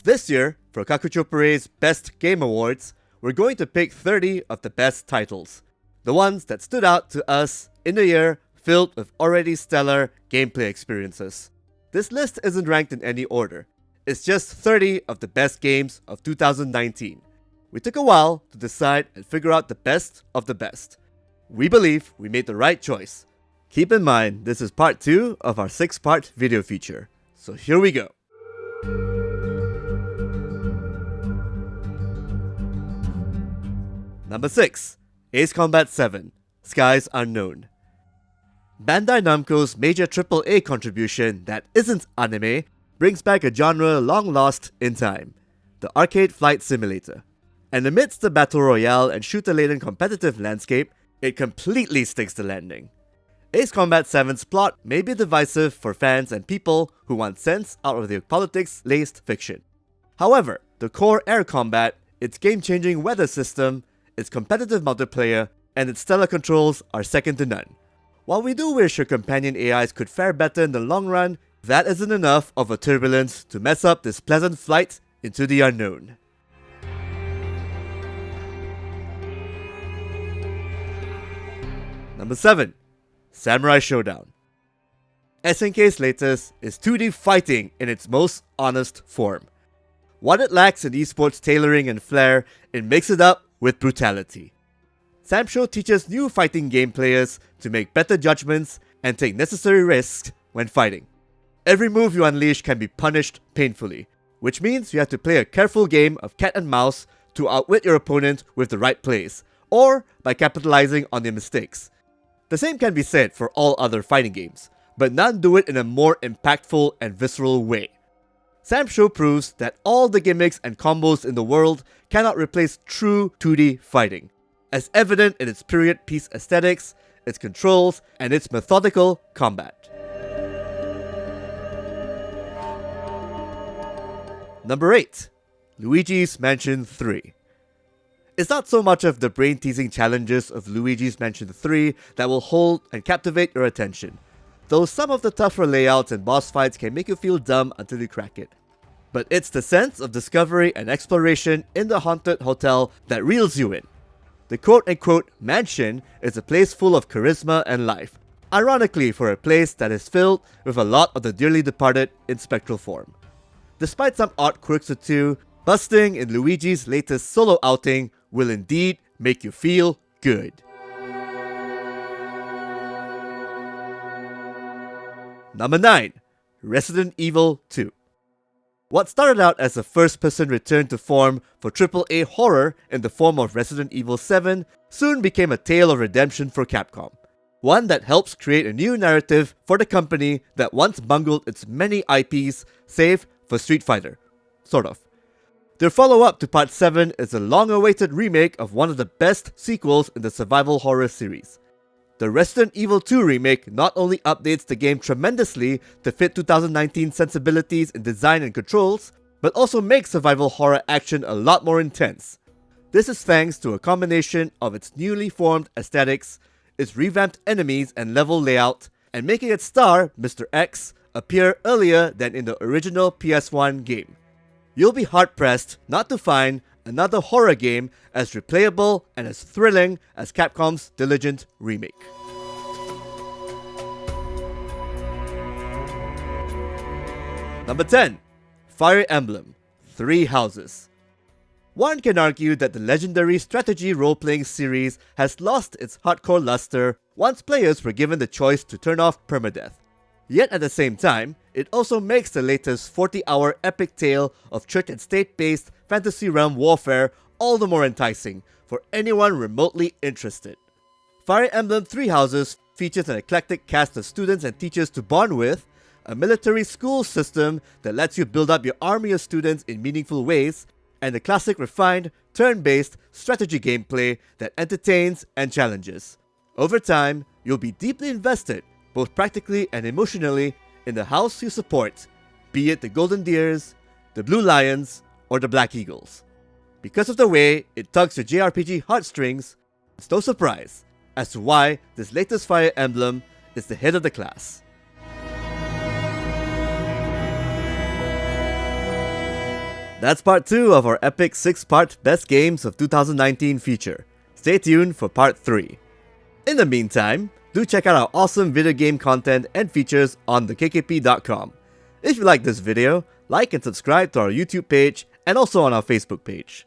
This year, for Kakuchopurei's Best Game Awards, we're going to pick 30 of the best titles. The ones that stood out to us in a year filled with already stellar gameplay experiences. This list isn't ranked in any order. It's just 30 of the best games of 2019. We took a while to decide and figure out the best of the best. We believe we made the right choice. Keep in mind, this is part 2 of our 6-part video feature. So here we go. Number 6. Ace Combat 7 Skies Unknown. Bandai Namco's major AAA contribution that isn't anime brings back a genre long lost in time, the arcade flight simulator. And amidst the battle royale and shooter-laden competitive landscape, it completely sticks the landing. Ace Combat 7's plot may be divisive for fans and people who want sense out of the politics-laced fiction. However, the core air combat, its game-changing weather system, its competitive multiplayer, and its stellar controls are second to none. While we do wish your companion AIs could fare better in the long run, that isn't enough of a turbulence to mess up this pleasant flight into the unknown. Number 7. Samurai Shodown. SNK's latest is 2D fighting in its most honest form. What it lacks in esports tailoring and flair, it makes it up with brutality. Samsho teaches new fighting game players to make better judgments and take necessary risks when fighting. Every move you unleash can be punished painfully, which means you have to play a careful game of cat and mouse to outwit your opponent with the right plays, or by capitalizing on their mistakes. The same can be said for all other fighting games, but none do it in a more impactful and visceral way. Samsho proves that all the gimmicks and combos in the world cannot replace true 2D fighting, as evident in its period piece aesthetics, its controls, and its methodical combat. Number 8. Luigis Mansion 3. It's not so much of the brain-teasing challenges of Luigi's Mansion 3 that will hold and captivate your attention, though some of the tougher layouts and boss fights can make you feel dumb until you crack it. But it's the sense of discovery and exploration in the haunted hotel that reels you in. The quote-unquote mansion is a place full of charisma and life, ironically for a place that is filled with a lot of the dearly departed in spectral form. Despite some odd quirks or two, busting in Luigi's latest solo outing will indeed make you feel good. Number 9. Resident Evil 2. What started out as a first-person return to form for AAA horror in the form of Resident Evil 7 soon became a tale of redemption for Capcom. One that helps create a new narrative for the company that once bungled its many IPs, save for Street Fighter. Sort of. Their follow-up to Part 7 is a long-awaited remake of one of the best sequels in the survival horror series. The Resident Evil 2 remake not only updates the game tremendously to fit 2019 sensibilities in design and controls, but also makes survival horror action a lot more intense. This is thanks to a combination of its newly formed aesthetics, its revamped enemies and level layout, and making its star, Mr. X, appear earlier than in the original PS1 game. You'll be hard-pressed not to find another horror game as replayable and as thrilling as Capcom's diligent remake. Number 10. Fire Emblem 3 Houses. One can argue that the legendary strategy role-playing series has lost its hardcore luster once players were given the choice to turn off permadeath. Yet at the same time, it also makes the latest 40-hour epic tale of church and state-based fantasy realm warfare all the more enticing for anyone remotely interested. Fire Emblem 3 Houses features an eclectic cast of students and teachers to bond with, a military school system that lets you build up your army of students in meaningful ways, and the classic refined, turn-based strategy gameplay that entertains and challenges. Over time, you'll be deeply invested, both practically and emotionally, in the house you support, be it the Golden Deers, the Blue Lions, or the Black Eagles. Because of the way it tugs your JRPG heartstrings, it's no surprise as to why this latest Fire Emblem is the head of the class. That's part 2 of our epic 6-part Best Games of 2019 feature. Stay tuned for part 3. In the meantime, do check out our awesome video game content and features on thekKP.com. If you like this video, like and subscribe to our YouTube page and also on our Facebook page.